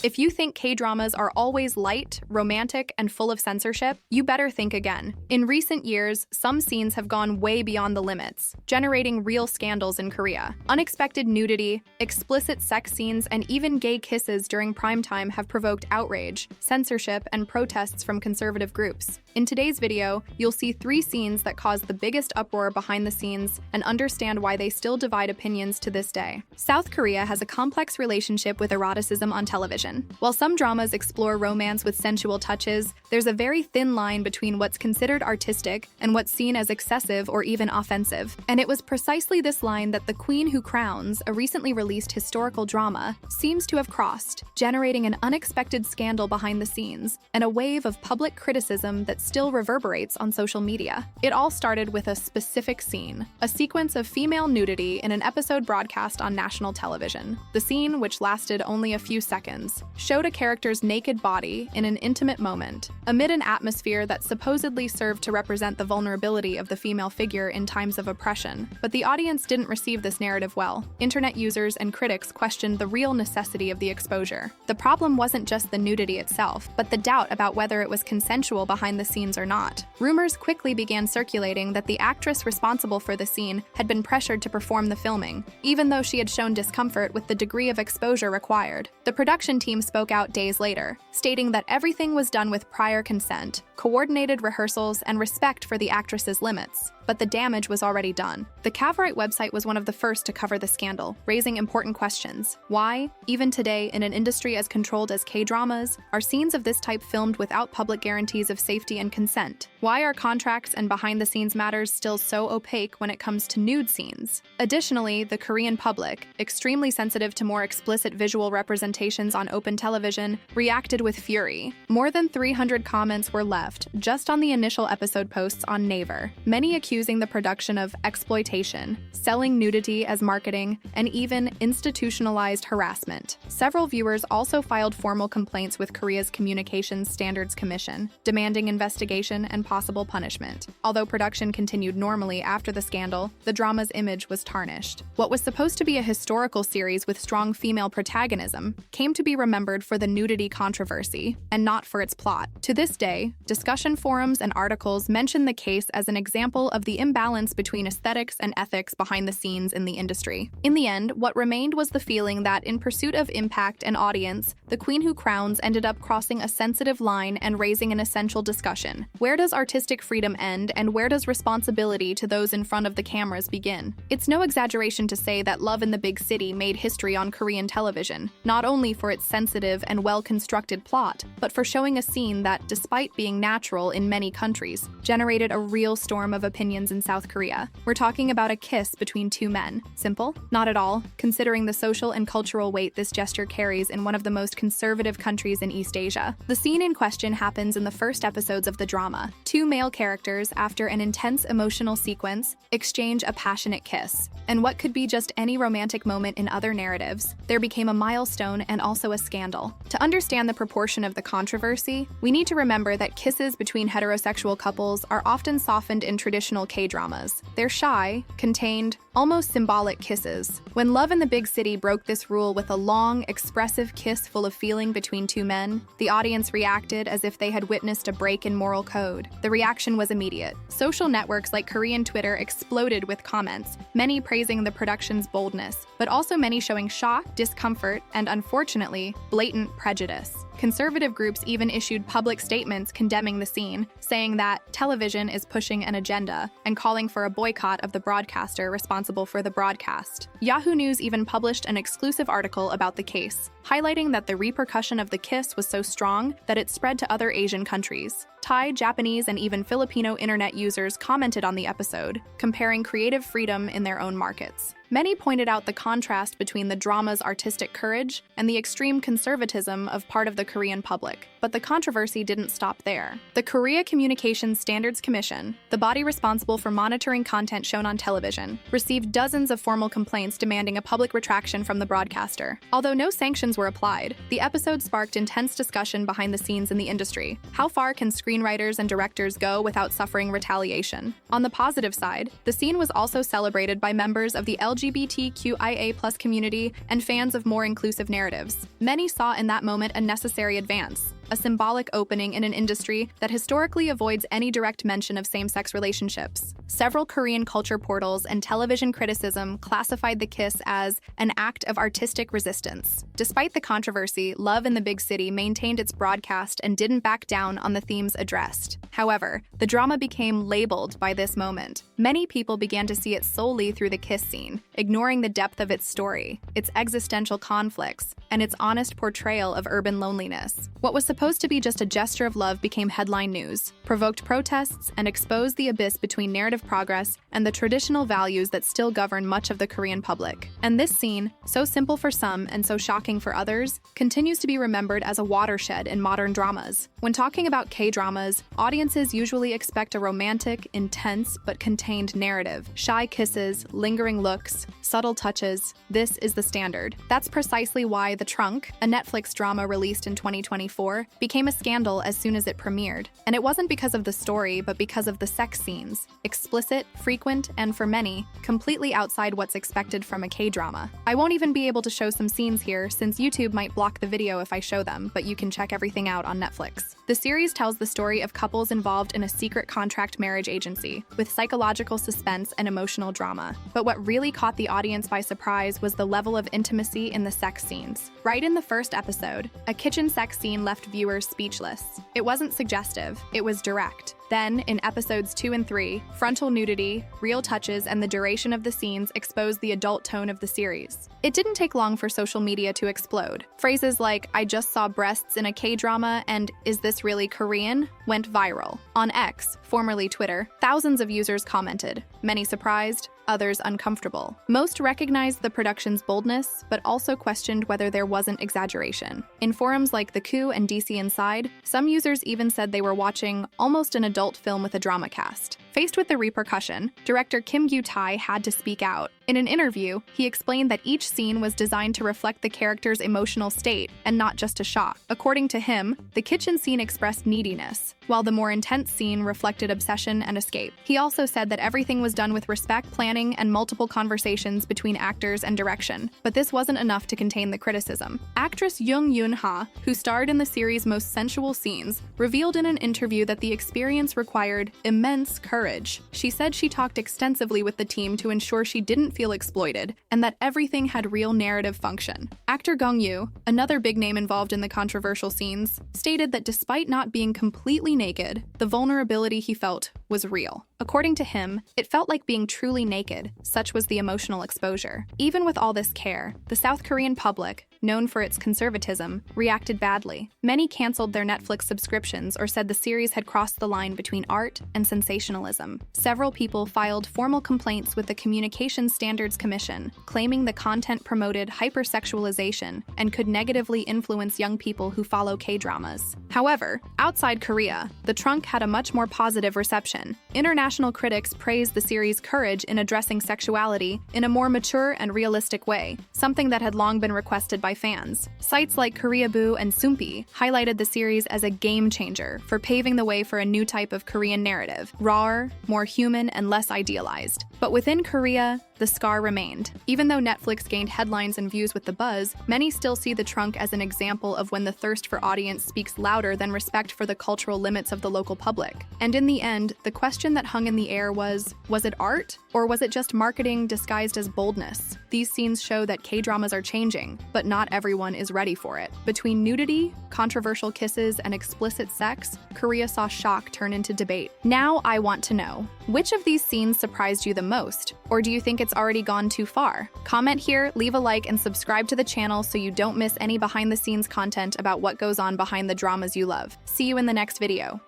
If you think K-dramas are always light, romantic, and full of censorship, you better think again. In recent years, some scenes have gone way beyond the limits, generating real scandals in Korea. Unexpected nudity, explicit sex scenes, and even gay kisses during primetime have provoked outrage, censorship, and protests from conservative groups. In today's video, you'll see 3 scenes that caused the biggest uproar behind the scenes and understand why they still divide opinions to this day. South Korea has a complex relationship with eroticism on television. While some dramas explore romance with sensual touches, there's a very thin line between what's considered artistic and what's seen as excessive or even offensive. And it was precisely this line that The Queen Who Crowns, a recently released historical drama, seems to have crossed, generating an unexpected scandal behind the scenes and a wave of public criticism that still reverberates on social media. It all started with a specific scene, a sequence of female nudity in an episode broadcast on national television. The scene, which lasted only a few seconds, showed a character's naked body in an intimate moment, amid an atmosphere that supposedly served to represent the vulnerability of the female figure in times of oppression. But the audience didn't receive this narrative well. Internet users and critics questioned the real necessity of the exposure. The problem wasn't just the nudity itself, but the doubt about whether it was consensual behind the scenes or not. Rumors quickly began circulating that the actress responsible for the scene had been pressured to perform the filming, even though she had shown discomfort with the degree of exposure required. The production team spoke out days later, stating that everything was done with prior consent, coordinated rehearsals, and respect for the actress's limits. But the damage was already done. The Kavarite website was one of the first to cover the scandal, raising important questions. Why, even today, in an industry as controlled as K-dramas, are scenes of this type filmed without public guarantees of safety and consent? Why are contracts and behind-the-scenes matters still so opaque when it comes to nude scenes? Additionally, the Korean public, extremely sensitive to more explicit visual representations on open television, reacted with fury. More than 300 comments were left just on the initial episode posts on Naver, many accusing the production of exploitation, selling nudity as marketing, and even institutionalized harassment. Several viewers also filed formal complaints with Korea's Communications Standards Commission, demanding investigation and possible punishment. Although production continued normally after the scandal, the drama's image was tarnished. What was supposed to be a historical series with strong female protagonism came to be remembered for the nudity controversy, and not for its plot. To this day, discussion forums and articles mention the case as an example of the imbalance between aesthetics and ethics behind the scenes in the industry. In the end, what remained was the feeling that, in pursuit of impact and audience, The Queen Who Crowns ended up crossing a sensitive line and raising an essential discussion. Where does artistic freedom end, and where does responsibility to those in front of the cameras begin? It's no exaggeration to say that Love in the Big City made history on Korean television, not only for its sensitive and well-constructed plot, but for showing a scene that, despite being natural in many countries, generated a real storm of opinions in South Korea. We're talking about a kiss between 2 men. Simple? Not at all, considering the social and cultural weight this gesture carries in one of the most conservative countries in East Asia. The scene in question happens in the first episodes of the drama. 2 male characters, after an intense emotional sequence, exchange a passionate kiss. And what could be just any romantic moment in other narratives, there became a milestone and also a scandal. To understand the proportion of the controversy, we need to remember that kisses between heterosexual couples are often softened in traditional K-dramas. They're shy, contained, almost symbolic kisses. When Love in the Big City broke this rule with a long, expressive kiss full of feeling between 2 men, the audience reacted as if they had witnessed a break in moral code. The reaction was immediate. Social networks like Korean Twitter exploded with comments, many praising the production's boldness, but also many showing shock, discomfort, and unfortunately, blatant prejudice. Conservative groups even issued public statements condemning the scene, saying that television is pushing an agenda and calling for a boycott of the broadcaster responsible for the broadcast. Yahoo News even published an exclusive article about the case, highlighting that the repercussion of the kiss was so strong that it spread to other Asian countries. Thai, Japanese, and even Filipino internet users commented on the episode, comparing creative freedom in their own markets. Many pointed out the contrast between the drama's artistic courage and the extreme conservatism of part of the Korean public. But the controversy didn't stop there. The Korea Communications Standards Commission, the body responsible for monitoring content shown on television, received dozens of formal complaints demanding a public retraction from the broadcaster. Although no sanctions were applied, the episode sparked intense discussion behind the scenes in the industry. How far can screenwriters and directors go without suffering retaliation? On the positive side, the scene was also celebrated by members of the LGBTQIA+ community and fans of more inclusive narratives. Many saw in that moment a necessary advance, a symbolic opening in an industry that historically avoids any direct mention of same-sex relationships. Several Korean culture portals and television criticism classified the kiss as an act of artistic resistance. Despite the controversy, Love in the Big City maintained its broadcast and didn't back down on the themes addressed. However, the drama became labeled by this moment. Many people began to see it solely through the kiss scene, ignoring the depth of its story, its existential conflicts, and its honest portrayal of urban loneliness. What was supposed to be just a gesture of love became headline news, provoked protests, and exposed the abyss between narrative progress and the traditional values that still govern much of the Korean public. And this scene, so simple for some and so shocking for others, continues to be remembered as a watershed in modern dramas. When talking about K-dramas, audiences usually expect a romantic, intense, but contained narrative. Shy kisses, lingering looks, subtle touches. This is the standard. That's precisely why The Trunk, a Netflix drama released in 2024, became a scandal as soon as it premiered. And it wasn't because of the story, but because of the sex scenes. Explicit, frequent, and for many, completely outside what's expected from a K-drama. I won't even be able to show some scenes here since YouTube might block the video if I show them, but you can check everything out on Netflix. The series tells the story of couples involved in a secret contract marriage agency, with psychological suspense and emotional drama. But what really caught the audience by surprise was the level of intimacy in the sex scenes. Right in the first episode, a kitchen sex scene left viewers speechless. It wasn't suggestive, it was direct. Then, in episodes 2 and 3, frontal nudity, real touches, and the duration of the scenes exposed the adult tone of the series. It didn't take long for social media to explode. Phrases like, "I just saw breasts in a K-drama," and "Is this really Korean?" went viral. On X, formerly Twitter, thousands of users commented, many surprised, others uncomfortable. Most recognized the production's boldness, but also questioned whether there wasn't exaggeration. In forums like The Coup and DC Inside, some users even said they were watching almost an adult film with a drama cast. Faced with the repercussion, director Kim Gyu-tae had to speak out. In an interview, he explained that each scene was designed to reflect the character's emotional state and not just a shock. According to him, the kitchen scene expressed neediness, while the more intense scene reflected obsession and escape. He also said that everything was done with respect, planning, and multiple conversations between actors and direction. But this wasn't enough to contain the criticism. Actress Jung Yoon-ha, who starred in the series' most sensual scenes, revealed in an interview that the experience required immense courage. She said she talked extensively with the team to ensure she didn't feel exploited, and that everything had real narrative function. Actor Gong Yoo, another big name involved in the controversial scenes, stated that despite not being completely naked, the vulnerability he felt was real. According to him, it felt like being truly naked, such was the emotional exposure. Even with all this care, the South Korean public, known for its conservatism, reacted badly. Many canceled their Netflix subscriptions or said the series had crossed the line between art and sensationalism. Several people filed formal complaints with the Communications Standards Commission, claiming the content promoted hypersexualization and could negatively influence young people who follow K-dramas. However, outside Korea, The Trunk had a much more positive reception. International critics praised the series' courage in addressing sexuality in a more mature and realistic way, something that had long been requested by fans. Sites like Koreaboo and Soompi highlighted the series as a game changer for paving the way for a new type of Korean narrative, rawer, more human, and less idealized. But within Korea, the scar remained. Even though Netflix gained headlines and views with the buzz, many still see The Trunk as an example of when the thirst for audience speaks louder than respect for the cultural limits of the local public. And in the end, the question that hung in the air was it art? Or was it just marketing disguised as boldness? These scenes show that K-dramas are changing, but not everyone is ready for it. Between nudity, controversial kisses, and explicit sex, Korea saw shock turn into debate. Now I want to know, which of these scenes surprised you the most? Or do you think it's already gone too far? Comment here, leave a like, and subscribe to the channel so you don't miss any behind-the-scenes content about what goes on behind the dramas you love. See you in the next video.